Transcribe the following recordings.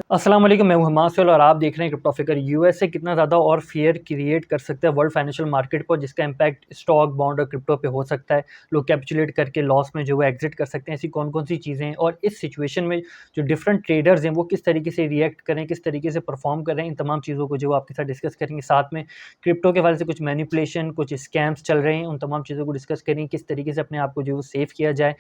अस्सलाम वालेकुम, मैं हूं हमास और आप देख रहे हैं क्रिप्टो फिगर। यूएसए कितना ज़्यादा और फियर क्रिएट कर सकता है वर्ल्ड फाइनेंशियल मार्केट पर, जिसका इम्पैक्ट स्टॉक, बॉन्ड और क्रिप्टो पे हो सकता है। लोग कैपिचुलेट करके लॉस में जो है एग्जिट कर सकते हैं। ऐसी कौन कौन सी चीज़ें हैं और इस सिचुएशन में जो डिफरेंट ट्रेडर्स हैं वो किस तरीके से रिएक्ट करें, किस तरीके से परफॉर्म करें, इन तमाम चीज़ों को जो आपके साथ डिस्कस करेंगे। साथ में क्रिप्टो के हवाले से कुछ मैनिपुलेशन, कुछ स्कैम्स चल रहे हैं, उन तमाम चीज़ों को डिस्कस करेंगे, किस तरीके से अपने आप को जो है सेव किया जाए।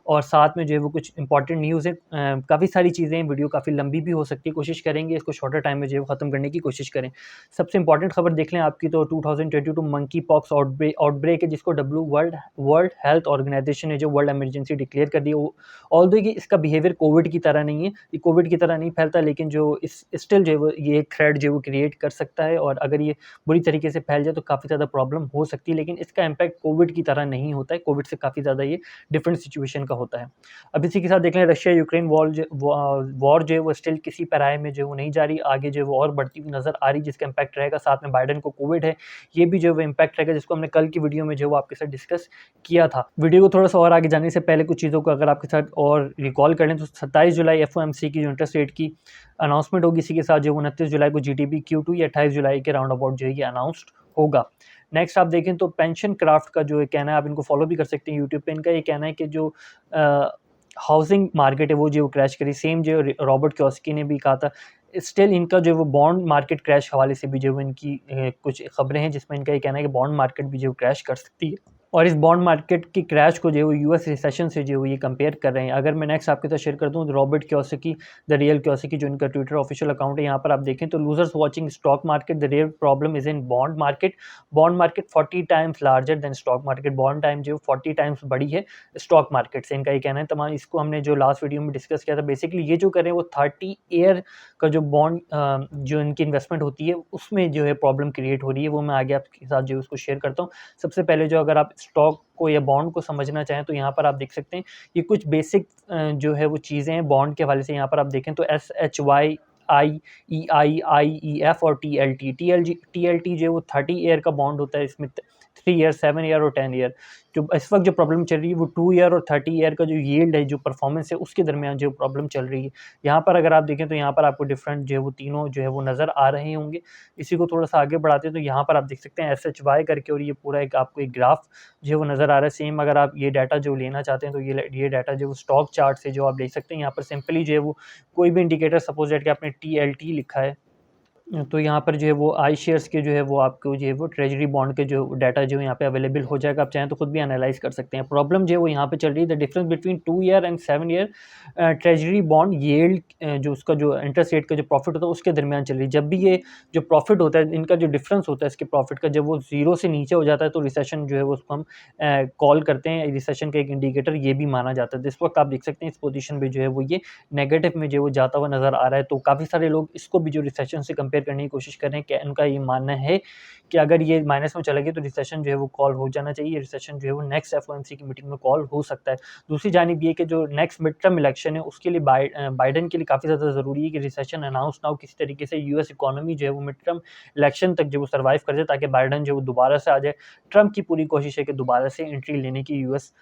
और साथ में जो है वो कुछ इंपॉर्टेंट न्यूज़ है। काफ़ी सारी चीज़ें हैं, वीडियो काफ़ी लंबी भी हो सकती है, कोशिश करेंगे इसको शॉर्टर टाइम में जो है वो ख़त्म करने की कोशिश करें। सबसे इंपॉर्टेंट खबर देख लें आपकी, तो 2022 मंकी पॉक्स आउटब्रेक है, जिसको वर्ल्ड वर्ल्ड हेल्थ ऑर्गेनाइजेशन ने जो वर्ल्ड इमरजेंसी डिक्लेयर कर दी। ऑल्दो कि इसका बिहेवियर कोविड की तरह नहीं है, ये कोविड की तरह नहीं फैलता, लेकिन जो इस स्टिल जो है वो ये एक थ्रेड जो है वो क्रिएट कर सकता है, और अगर ये बुरी तरीके से फैल जाए तो काफ़ी ज़्यादा प्रॉब्लम हो सकती है। लेकिन इसका इम्पैक्ट कोविड की तरह नहीं होता है, कोविड से काफ़ी ज़्यादा ये डिफरेंट सिचुएशन का होता है। अब इसी के साथ देख लें, रशिया यूक्रेन वॉर जो है वो स्टिल किसी पैराए में जो है वो नहीं जा रही, आगे जो है वो और बढ़ती हुई नज़र आ रही, जिसका इम्पैक्ट रहेगा। साथ में बाइडन को कोविड है, ये भी जो है वो इम्पैक्ट रहेगा, जिसको हमने कल की वीडियो में जो है वो आपके साथ डिस्कस किया था। वीडियो को थोड़ा सा और आगे जाने से पहले कुछ चीज़ों को अगर आपके साथ और रिकॉल कर लें, तो 27 जुलाई एफओएमसी की जो इंटरेस्ट रेट की अनाउंसमेंट होगी, इसी के साथ जो 29 जुलाई को जीडीपी Q2 या 28 जुलाई के राउंड अबाउट जो है ये अनाउंस्ड होगा। नेक्स्ट आप देखें तो पेंशन क्राफ्ट का जो कहना है, आप इनको फॉलो भी कर सकते हैं यूट्यूब पे। इनका ये कहना है कि जो हाउसिंग मार्केट है वो जो क्रैश करी, सेम जो रॉबर्ट कियोसाकी ने भी कहा था। स्टिल इनका जो वो बॉन्ड मार्केट क्रैश हवाले से भी जो इनकी कुछ खबरें हैं, जिसमें इनका ये कहना है कि बॉन्ड मार्केट भी जो क्रैश कर सकती है, और इस बॉन्ड मार्केट की क्रैश को जो है वो यूएस रिसेशन से जो है ये कंपेयर कर रहे हैं। अगर मैं नेक्स्ट आपके साथ शेयर कर दूं, Robert Kiyosaki, the real Kiyosaki, जो इनका ट्विटर ऑफिशियल अकाउंट है, यहाँ पर आप देखें तो losers watching stock market, the real problem is in bond market. Bond market 40 times larger than stock market, bond time जो 40 टाइम्स बड़ी है स्टॉक मार्केट से, इनका ये कहना है। तमाम इसको हमने जो लास्ट वीडियो में डिस्कस किया था, बेसिकली ये जो करें वो 30 ईयर का जो बॉन्ड जो इनकी इन्वेस्टमेंट होती है उसमें जो है प्रॉब्लम क्रिएट हो रही है, वो मैं आगे आपके साथ जो है उसको शेयर करता हूँ। सबसे पहले जो अगर आप स्टॉक को या बॉन्ड को समझना चाहें तो यहाँ पर आप देख सकते हैं ये कुछ बेसिक जो है वो चीज़ें हैं बॉन्ड के हवाले से। यहाँ पर आप देखें तो SHY, EI, IEF और TLT जो है वो 30 ईयर का बॉन्ड होता है, इसमें 3 ईयर, 7 ईयर और 10 ईयर। जो इस वक्त जो प्रॉब्लम चल रही है वो 2 ईयर और 30 ईयर का जो यील्ड है, जो परफॉर्मेंस है, उसके दरमियान जो प्रॉब्लम चल रही है। यहाँ पर अगर आप देखें तो यहाँ पर आपको डिफरेंट जो है वो तीनों जो है वो नज़र आ रहे होंगे। इसी को थोड़ा सा आगे बढ़ाते हैं तो यहाँ पर आप देख सकते हैं SHY करके, और ये पूरा एक आपको एक ग्राफ जो है वो नज़र आ रहा है। सेम अगर आप ये डाटा जो लेना चाहते हैं तो ये डाटा जो स्टॉक चार्ट से जो आप देख सकते हैं, यहाँ पर सिंपली जो है वो कोई भी इंडिकेटर, सपोज दैट कि आपने TLT लिखा है, तो यहाँ पर जो है वो आई शेयर्स के जो है वो आपको जो है वो ट्रेजरी बॉन्ड के जो डाटा जो है यहाँ पे अवेलेबल हो जाएगा। आप चाहें तो खुद भी एनालाइज कर सकते हैं। प्रॉब्लम जो है वो यहाँ पे चल रही है, the difference between 2 year and 7 year treasury bond yield, जो उसका जो इंटरेस्ट रेट का जो प्रॉफिट होता है उसके दरमियान चल रही है। जब भी ये जो प्रॉफिट होता है, इनका जो डिफरेंस होता है इसके प्रॉफिट का, जब वो जीरो से नीचे हो जाता है तो रिसेशन जो है वो उसको हम कॉल करते हैं। रिसेशन का एक इंडिकेटर ये भी माना जाता है। तो इस वक्त आप देख सकते हैं इस पोजीशन पे जो है वो ये नेगेटिव में जो है वो जाता हुआ नज़र आ रहा है। तो काफ़ी सारे लोग इसको भी जो रिसेशन से कंपेयर करने की कोशिश कर रहे हैं कि उनका ये मानना है कि अगर ये माइनस में चला गया तो रिसेशन जो है वो कॉल हो जाना चाहिए। रिसेशन जो है वो नेक्स्ट एफओएमसी की मीटिंग में कॉल हो सकता है। दूसरी जानिब ये कि जो नेक्स्ट मिड टर्म इलेक्शन है उसके लिए बाइडन के लिए काफ़ी ज़्यादा ज़रूरी है कि रिसेशन अनाउंस ना हो, किसी तरीके से यूएस इकोनॉमी जो है वो मिड टर्म इलेक्शन तक जो वो सर्वाइव कर जाए, ताकि बाइडन जो दोबारा से आ जाए। ट्रम्प की पूरी कोशिश है कि दोबारा से एंट्री लेने की यूएस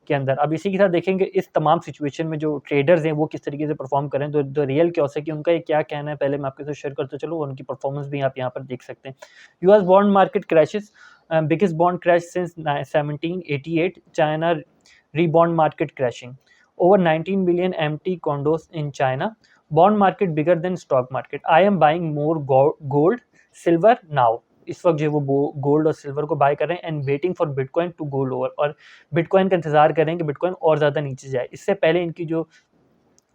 के अंदर। अब इसी के साथ देखेंगे इस तमाम सिचुएशन में जो ट्रेडर्स हैं वो किस तरीके से परफॉर्म करें। तो द रियल कियोसाकी, उनका ये क्या कहना है, पहले मैं आपके साथ शेयर करते चलो, उनकी परफॉर्मेंस भी आप यहाँ पर देख सकते हैं। US bond market crashes, biggest bond crash since 1788, China rebound market crashing, over 19 billion empty condos in China, bond market bigger than stock market, I am buying more gold silver now। इस वक्त जो है वो gold और silver को bye कर रहे हैं, and waiting for bitcoin to go lower, और बिटकॉइन का इंतजार करें कि बिटकॉइन और ज़्यादा नीचे जाए। इससे पहले इनकी जो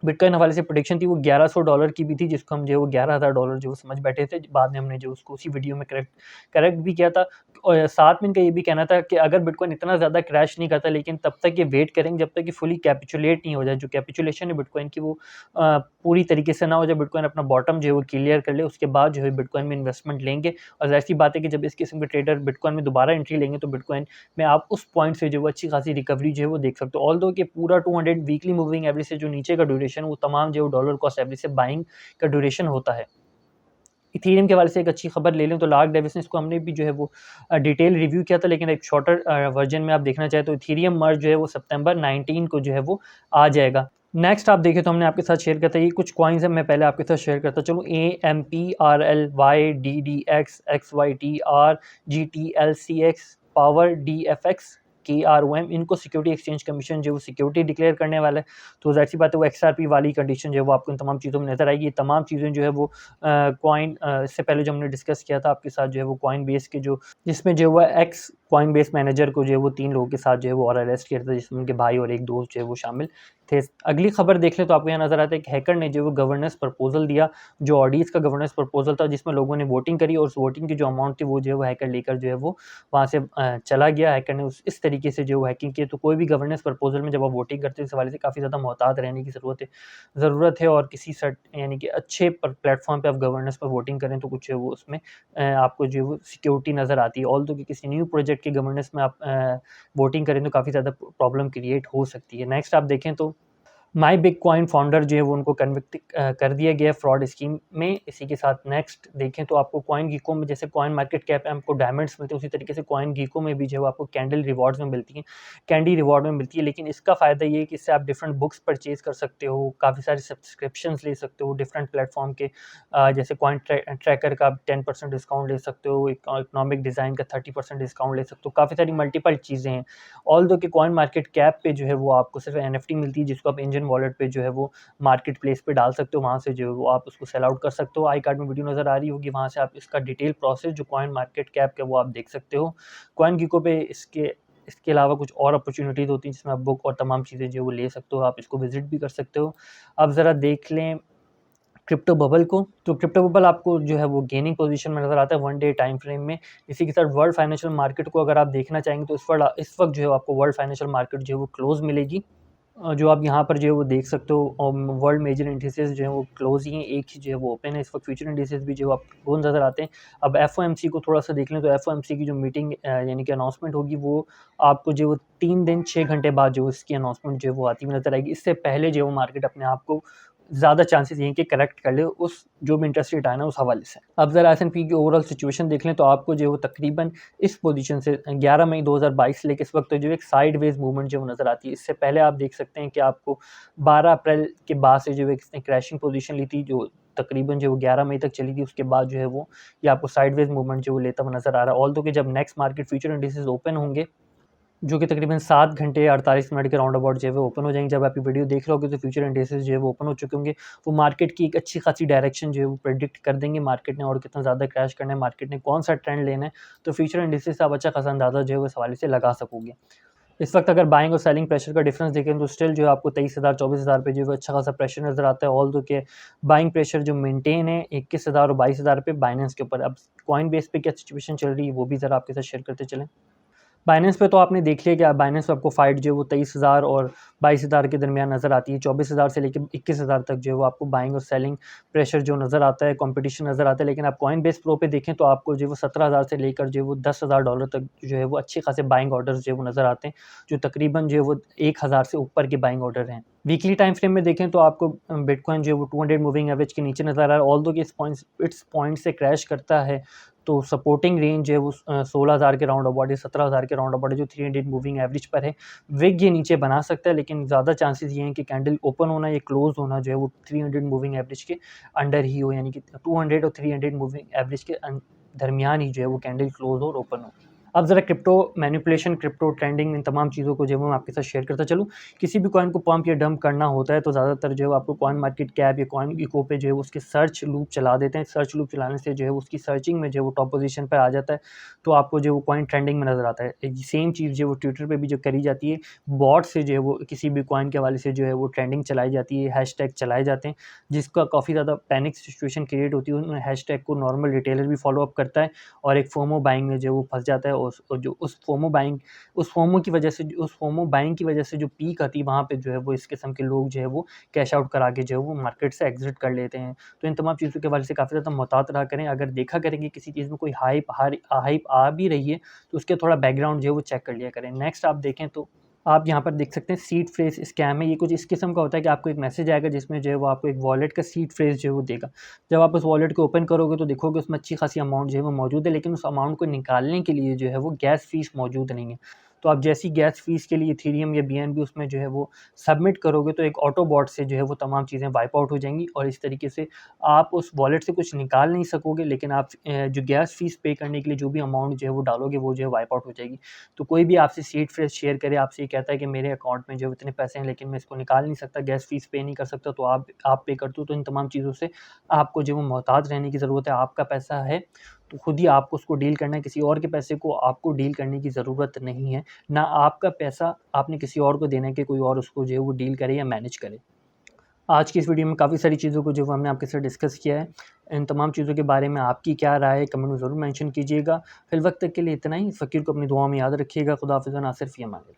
बिटकॉइन हवाले से प्रेडिक्शन थी वो $1100 की भी थी, जिसको हम जो है वो $11,000 जो समझ बैठे थे। बाद में हमने जो उसको उसी वीडियो में करेक्ट भी किया था। और साथ में इनका ये भी कहना था कि अगर बिटकॉइन इतना ज़्यादा क्रैश नहीं करता, लेकिन तब तक ये वेट करेंगे जब तक कि फुली कैपिचुलेट नहीं हो जाए। जो कैपिचुलेशन है बिटकॉइन की वो पूरी तरीके से ना हो जाए, बिटकॉइन अपना बॉटम जो है वो क्लियर कर ले, उसके बाद जो है बिटकॉइन में इन्वेस्टमेंट लेंगे। और ऐसी बात है कि जब इस किस्म के ट्रेडर बिटकॉइन में दोबारा एंट्री लेंगे तो बिटकॉइन में आप उस पॉइंट से जो है अच्छी खासी रिकवरी जो है वो देख सकते हो। ऑल्दो कि पूरा 200 वीकली मूविंग एवरेज से जो नीचे का ड्यूरेशन, वो तमाम जो डॉलर कॉस्ट एवरेज से बाइंग का ड्यूरेशन होता है। इथेरियम के हवाले से एक अच्छी खबर ले लें तो लार्क डेविस ने इसको हमने भी जो है वो डिटेल रिव्यू किया था, लेकिन एक शॉर्टर वर्जन में आप देखना चाहें तो इथेरियम मर्ज जो है वो सितंबर 19 को जो है वो आ जाएगा। नेक्स्ट आप देखें तो हमने आपके साथ शेयर करता है, ये कुछ कॉइन्स हैं, मैं पहले आपके साथ शेयर करता चलूँ। AMPRLYDDX XYTR GTLCX power DFX KROM, इनको सिक्योरिटी एक्सचेंज कमीशन जो है वो सिक्योरिटी डिक्लेयर करने वाला है। तो ज़ाहिर सी बात है वो XRP वाली कंडीशन जो है वो आपको इन तमाम चीज़ों में नज़र आएगी। ये तमाम चीज़ें जो है वो कॉइन इससे पहले जो हमने डिस्कस किया था आपके साथ जो है वो कॉइन बेस के जो जिसमें जो है एक्स कॉइन बेस मैनेजर को जो है वो 3 लोगों के साथ जो है वो और अरेस्ट किया था, जिसमें उनके भाई और एक दोस्त जो है वो शामिल थे। अगली खबर देख लें तो आपको यहाँ नज़र आता है कि हैकर ने जो वो गवर्नेंस प्रपोजल दिया, जो ऑडीज का गवर्नेंस प्रपोजल था, जिसमें लोगों ने वोटिंग करी और उस वोटिंग की जो अमाउंट थी वो जो है वो हैकर लेकर जो है वो वहाँ से चला गया। हैकर ने इस तरीके से जो हैकिंग की। तो कोई भी गवर्नेंस प्रपोजल में जब आप वोटिंग करते हैं इस हवाले से काफ़ी ज़्यादा मोहतात रहने की ज़रूरत है। और किसी सर्ट यानी कि अच्छे प्लेटफॉर्म पर आप गवर्नेंस पर वोटिंग करें तो कुछ है वो उसमें आपको जो है वो सिक्योरिटी नज़र आती है। ऑल्दो कि किसी न्यू प्रोजेक्ट के गवर्नेंस में आप वोटिंग करें तो काफ़ी ज़्यादा प्रॉब्लम क्रिएट हो सकती है। नेक्स्ट आप देखें तो माई बिटकॉइन फाउंडर जो है वो उनको कन्विक्ट कर दिया गया फ्रॉड स्कीम में। इसी के साथ नेक्स्ट देखें तो आपको कॉइन गीको में जैसे कॉइन मार्केट कैप में आपको डायमंड्स मिलते हैं, उसी तरीके से कॉइन गीको में भी जो है आपको कैंडल रिवॉर्ड्स में मिलती हैं, कैंडी रिवॉर्ड में मिलती है। लेकिन इसका फ़ायदा ये है कि इससे आप डिफरेंट बुक्स परचेज़ कर सकते हो, काफ़ी सारे सब्सक्रिप्शंस ले सकते हो डिफरेंट प्लेटफॉर्म के। जैसे कॉइन ट्रैकर का आप 10% डिस्काउंट ले सकते हो, इकोनॉमिक डिज़ाइन का 30% डिस्काउंट ले सकते हो, काफ़ी सारी मल्टीपल चीज़ें हैं। ऑल्दो कि कॉइन मार्केट कैप पे जो है वो आपको सिर्फ NFT मिलती है, जिसको आप इंजन वॉलेट पे जो है वो मार्केट प्लेस पे डाल सकते हो, वहाँ से जो है वो आप उसको सेल आउट कर सकते हो। आई कार्ड में वीडियो नज़र आ रही होगी, वहाँ से आप इसका डिटेल प्रोसेस जो कॉइन मार्केट कैप का वो आप देख सकते हो। कॉइन गीको पे इसके अलावा कुछ और अपॉर्चुनिटीज़ होती हैं जिसमें आप बुक और तमाम चीज़ें जो है वो ले सकते हो, आप इसको विज़िट भी कर सकते हो। अब ज़रा देख लें क्रिप्टो बबल को, तो क्रिप्टो बबल आपको जो है वो गेनिंग पोजीशन में नज़र आता है 1 डे टाइम फ्रेम में। इसी के साथ वर्ल्ड फाइनेंशियल मार्केट को अगर आप देखना चाहेंगे तो इस वक्त जो है आपको वर्ल्ड फाइनेंशियल मार्केट जो है वो क्लोज़ मिलेगी। जो आप यहाँ पर जो है वो देख सकते हो, वर्ल्ड मेजर इंडिसेस जो है वो क्लोज ही हैं, एक ही जो है वो ओपन है। इस वक्त फ्यूचर इंडिसेस भी जो आपको नज़र आते हैं। अब एफओएमसी को थोड़ा सा देख लें तो एफओएमसी की जो मीटिंग यानी कि अनाउंसमेंट होगी वो आपको जो है वो 3 दिन 6 घंटे बाद जो इसकी अनाउंसमेंट जो है वो आती हुई नज़र आएगी। इससे पहले जो है वो मार्केट अपने आप को ज़्यादा चांसेस यहीं के करेक्ट कर ले उस जो भी इंटरेस्ट रेट आया ना उस हवाले से। अब ज़रा एस&पी की ओवरऑल सिचुएशन देख लें तो आपको जो है वो तकरीबन इस पोजीशन से 11 मई 2022 से लेकर इस वक्त जो एक साइडवेज मूवमेंट जो नज़र आती है। इससे पहले आप देख सकते हैं कि आपको 12 अप्रैल के बाद से जो है इसने क्रैशिंग पोजीशन ली थी, जो तकरीबन जो 11 मई तक चली थी। उसके बाद जो है वो ये आपको साइडवेज मूवमेंट जो वो लेता हुआ नज़र आ रहा है। ऑल्दो कि जब next market future indices open होंगे जो कि तकरीबन 7 घंटे 48 मिनट के राउंड अबाउट जो है वो ओपन हो जाएंगे। जब आप ये वीडियो देख रहे होगे तो फ्यूचर इंडिसेस जो है वो ओपन हो चुके होंगे। वो मार्केट की एक अच्छी खासी डायरेक्शन जो है वो प्रेडिक्ट कर देंगे, मार्केट ने और कितना ज़्यादा क्रैश करना है, मार्केट ने कौन सा ट्रेंड लेना है। तो फ्यूचर इंडिसेस से आप अच्छा खासा अंदाज़ा जो है वो इस हवाले से लगा सकोगे। इस वक्त अगर बाइंग और सेलिंग प्रेशर का डिफरेंस देखें तो स्टिल जो है आपको 23,000 24,000 पे जो है अच्छा खासा प्रेशर नज़र आता है। ऑल्दो के बाइंग प्रेशर जो मेंटेन है 21,000 और 22,000 पे बाइनेंस के ऊपर। अब कॉइन बेस पे क्या सिचुएशन चल रही है वो भी ज़रा आपके साथ शेयर करते चलें। बाइनेंस पे तो आपने देख लिया कि बाइनेंस पे आपको फाइट जो है वो 23,000 और 22,000 के दरमियान नज़र आती है। 24,000 से लेकर 21,000 तक जो है वो आपको बाइंग और सेलिंग प्रेशर जो नज़र आता है, कंपटीशन नज़र आता है। लेकिन आप कॉइन बेस प्रो पे देखें तो आपको जो है वो 17,000 से लेकर जो है वो $10,000 तक जो है वो अच्छे खासे बाइंग ऑर्डर्स जो है वो नज़र आते हैं, जो तकरीबन जो है वो 1,000 से ऊपर के बाइंग ऑर्डर हैं। वीकली टाइम फ्रेम में देखें तो आपको बिटकॉइन जो है वो 200 मूविंग एवरेज के नीचे नज़र आ रहा है। ऑल्दो कि इस पॉइंट से क्रैश करता है तो सपोर्टिंग रेंज जो है वो 16,000 के राउंड अबाउट है, 17,000 के राउंड अबाउट है, जो 300 मूविंग एवरेज पर है। विग ये नीचे बना सकता है, लेकिन ज़्यादा चांसेस ये हैं कि कैंडल ओपन होना या क्लोज होना जो है वो 300 मूविंग एवरेज के अंडर ही हो, यानी कि 200 और 300 मूविंग एवरेज के दरमियान ही जो है वो कैंडल क्लोज और ओपन हो। अब ज़रा क्रिप्टो मैनिपुलेशन, क्रिप्टो ट्रेंडिंग, इन तमाम चीज़ों को जो है मैं आपके साथ शेयर करता चलूँ। किसी भी कॉइन को पंप या डंप करना होता है तो ज़्यादातर जो है आपको कॉइन मार्केट कैप या कॉइन इको पे जो है उसके सर्च लूप चला देते हैं। सर्च लूप चलाने से जो है उसकी सर्चिंग में जो है वो टॉप पोजीशन पर आ जाता है, तो आपको जो वो कॉइन ट्रेंडिंग में नज़र आता है। सेम चीज़ जो है वो ट्विटर पर भी जो करी जाती है, बॉट से जो है वो किसी भी कॉइन के हवाले से जो है वो ट्रेंडिंग चलाई जाती है, हैशटैग चलाए जाते हैं, जिसका काफ़ी ज़्यादा पैनिक सिचुएशन क्रिएट होती है। उन हैशटैग को नॉर्मल रिटेलर भी फॉलो अप करता है और एक फोमो बाइंग में जो वो फंस जाता है। और जो उस फोमो बाइंग की वजह से जो पीक आती है वहाँ पे जो है वो इस किस्म के लोग जो है वो कैश आउट करा के जो है वो मार्केट से एग्जिट कर लेते हैं। तो इन तमाम चीज़ों के हवाले से काफ़ी ज़्यादा मोहतात रहा करें। अगर देखा करें कि किसी चीज़ में कोई हाइप आ भी रही है तो उसके थोड़ा बैकग्राउंड जो है वो चेक कर लिया करें। नेक्स्ट आप देखें तो आप यहाँ पर देख सकते हैं सीड फ्रेज स्कैम है। ये कुछ इस किस्म का होता है कि आपको एक मैसेज आएगा जिसमें जो है वो आपको एक वॉलेट का सीड फ्रेज जो है वो देगा। जब आप उस वॉलेट को ओपन करोगे तो देखोगे उसमें अच्छी खासी अमाउंट जो है वो मौजूद है, लेकिन उस अमाउंट को निकालने के लिए जो है वो गैस फीस मौजूद नहीं है। तो आप जैसी गैस फीस के लिए इथेरियम या BNB उसमें जो है वो सबमिट करोगे तो एक ऑटो बॉट से जो है वो तमाम चीज़ें वाइप आउट हो जाएंगी, और इस तरीके से आप उस वॉलेट से कुछ निकाल नहीं सकोगे, लेकिन आप जो गैस फीस पे करने के लिए जो भी अमाउंट जो है वो डालोगे वो जो है वाइप आउट हो जाएगी। तो कोई भी आपसे सीड फ्रेश शेयर करे, आपसे ये कहता है कि मेरे अकाउंट में जो इतने पैसे हैं लेकिन मैं इसको निकाल नहीं सकता, गैस फीस पे नहीं कर सकता, तो आप पे कर दो, तो इन तमाम चीज़ों से आपको जो वो मोहतात रहने की ज़रूरत है। आपका पैसा है तो खुद ही आपको उसको डील करना है, किसी और के पैसे को आपको डील करने की ज़रूरत नहीं है। ना आपका पैसा आपने किसी और को देना है कि कोई और उसको जो है वो डील करे या मैनेज करे। आज की इस वीडियो में काफ़ी सारी चीज़ों को जो है हमने आपके साथ डिस्कस किया है। इन तमाम चीज़ों के बारे में आपकी क्या राय है कमेंट में ज़रूर मेंशन कीजिएगा। फिलवक्त तक के लिए इतना ही। फ़कीर को अपनी दुआओं में याद रखिएगा। खुदा हाफ़िज़ व नासिर फ़ी अमान अल्लाह।